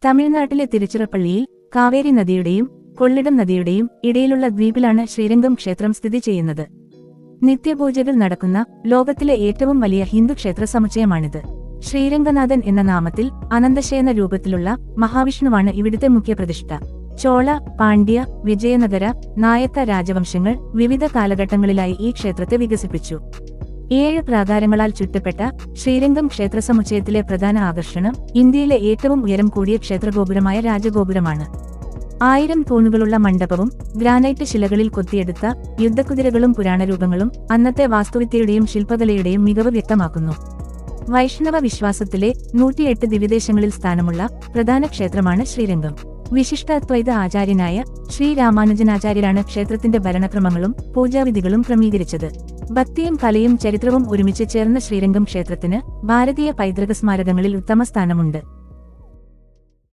തമിഴ്നാട്ടിലെ തിരുച്ചിറപ്പള്ളിയിൽ കാവേരി നദിയുടെയും കൊള്ളിടം നദിയുടെയും ഇടയിലുള്ള ദ്വീപിലാണ് ശ്രീരംഗം ക്ഷേത്രം സ്ഥിതി ചെയ്യുന്നത്. നിത്യപൂജകൾ നടക്കുന്ന ലോകത്തിലെ ഏറ്റവും വലിയ ഹിന്ദു ക്ഷേത്ര സമുച്ചയമാണിത്. ശ്രീരംഗനാഥൻ എന്ന നാമത്തിൽ അനന്തശയന രൂപത്തിലുള്ള മഹാവിഷ്ണുവാണ് ഇവിടുത്തെ മുഖ്യപ്രതിഷ്ഠ. ചോള, പാണ്ഡ്യ, വിജയനഗര, നായക്ക രാജവംശങ്ങൾ വിവിധ കാലഘട്ടങ്ങളിലായി ഈ ക്ഷേത്രത്തെ വികസിപ്പിച്ചു. 7 പ്രാകാരങ്ങളാൽ ചുറ്റപ്പെട്ട ശ്രീരംഗം ക്ഷേത്ര സമുച്ചയത്തിലെ പ്രധാന ആകർഷണം ഇന്ത്യയിലെ ഏറ്റവും ഉയരം കൂടിയ ക്ഷേത്രഗോപുരമായ രാജഗോപുരമാണ്. 1000 തൂണുകളുള്ള മണ്ഡപവും ഗ്രാനൈറ്റ് ശിലകളിൽ കൊത്തിയെടുത്ത യുദ്ധക്കുതിരകളും പുരാണരൂപങ്ങളും അന്നത്തെ വാസ്തുവിദ്യയുടെയും ശില്പകലയുടെയും മികവ് വ്യക്തമാക്കുന്നു. വൈഷ്ണവ വിശ്വാസത്തിലെ 108 ദിവ്യദേശങ്ങളിൽ സ്ഥാനമുള്ള പ്രധാന ക്ഷേത്രമാണ് ശ്രീരംഗം. വിശിഷ്ടാദ്വൈത ആചാര്യനായ ശ്രീ രാമാനുജനാചാര്യരാണ് ക്ഷേത്രത്തിന്റെ ഭരണക്രമങ്ങളും പൂജാവിധികളും ക്രമീകരിച്ചത്. ഭക്തിയും കലയും ചരിത്രവും ഒരുമിച്ച് ചേർന്ന ശ്രീരംഗം ക്ഷേത്രത്തിന് ഭാരതീയ പൈതൃക സ്മാരകങ്ങളിൽ ഉത്തമ സ്ഥാനമുണ്ട്.